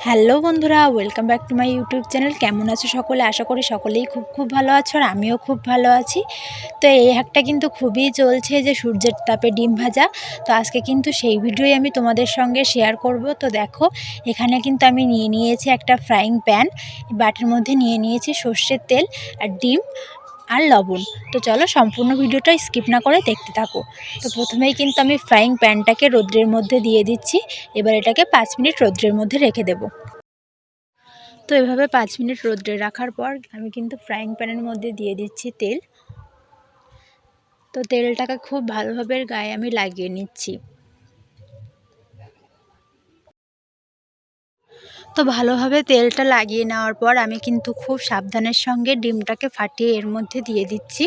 Hello বন্ধুরা, welcome back to my YouTube channel. কেমন আছো সকলে? আশা করি সকলেই খুব ভালো আছো, আর আমিও খুব ভালো আছি। তো এই হাঁকটা কিন্তু খুবই চলছে যে সূর্যের তাপে ডিম ভাজা। তো আজকে কিন্তু সেই ভিডিওই আমি তোমাদের সঙ্গে শেয়ার করব। তো দেখো, এখানে কিন্তু আমি নিয়ে নিয়েছি একটা ফ্রাইং প্যান, বাটির মধ্যে নিয়ে নিয়েছি সর্ষের তেল আর ডিম আর লবণ। তো চলো সম্পূর্ণ ভিডিওটা স্কিপ না করে দেখতে থাকো। তো প্রথমেই কিন্তু আমি ফ্রাইং প্যানটাকে রোদ্রের মধ্যে দিয়ে দিচ্ছি। এবার এটাকে 5 মিনিট রোদ্রের মধ্যে রেখে দেবো। তো এভাবে 5 মিনিট রোদ্রে রাখার পর আমি কিন্তু ফ্রাইং প্যানের মধ্যে দিয়ে দিচ্ছি তেল। তো তেলটাকে খুব ভালোভাবে গায়ে আমি লাগিয়ে নিচ্ছি। তো ভালোভাবে তেলটা লাগিয়ে নেওয়ার পর আমি কিন্তু খুব সাবধানের সঙ্গে ডিমটাকে ফাটিয়ে এর মধ্যে দিয়ে দিচ্ছি।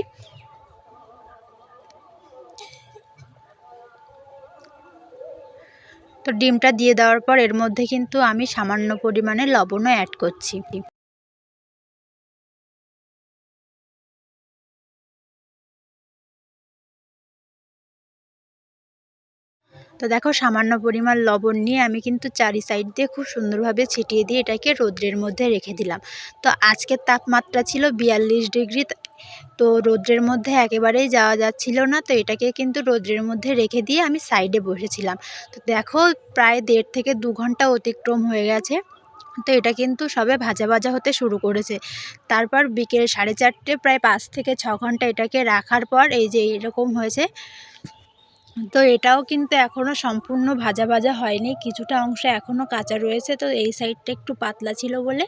তো ডিমটা দিয়ে দেওয়ার পর এর মধ্যে কিন্তু আমি সামান্য পরিমাণে লবণও অ্যাড করছি। তো দেখো, সামান্য পরিমাণ লবণ নিয়ে আমি কিন্তু চারি সাইড দিয়ে খুব সুন্দরভাবে ছিটিয়ে দিয়ে এটাকে রোদ্রের মধ্যে রেখে দিলাম। তো আজকের তাপমাত্রা ছিল 42 ডিগ্রি। তো রোদ্রের মধ্যে একেবারেই যাওয়া যাচ্ছিল না। তো এটাকে কিন্তু রোদ্রের মধ্যে রেখে দিয়ে আমি সাইডে বসেছিলাম। তো দেখো, প্রায় 1.5 থেকে 2 ঘন্টা অতিক্রম হয়ে গেছে। তো এটা কিন্তু সবে ভাজা ভাজা হতে শুরু করেছে। তারপর বিকেল 4:30, প্রায় 5 থেকে 6 ঘন্টা এটাকে রাখার পর এই যে এরকম হয়েছে। তো এটাও কিন্তু এখনও সম্পূর্ণ ভাজা ভাজা হয়নি, কিছুটা অংশ এখনও কাঁচা রয়েছে। তো এই সাইডটা একটু পাতলা ছিল বলে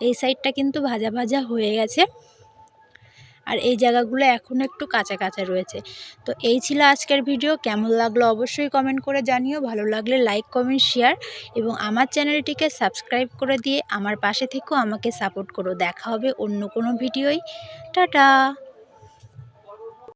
এই সাইডটা কিন্তু ভাজা ভাজা হয়ে গেছে, আর এই জায়গাগুলো এখনও একটু কাঁচা কাঁচা রয়েছে। তো এই ছিল আজকের ভিডিও। কেমন লাগলো অবশ্যই কমেন্ট করে জানিও। ভালো লাগলে লাইক, কমেন্ট, শেয়ার এবং আমার চ্যানেলটিকে সাবস্ক্রাইব করে দিয়ে আমার পাশে থেকেও আমাকে সাপোর্ট করো। দেখা হবে অন্য কোনো ভিডিওয়। টাটা।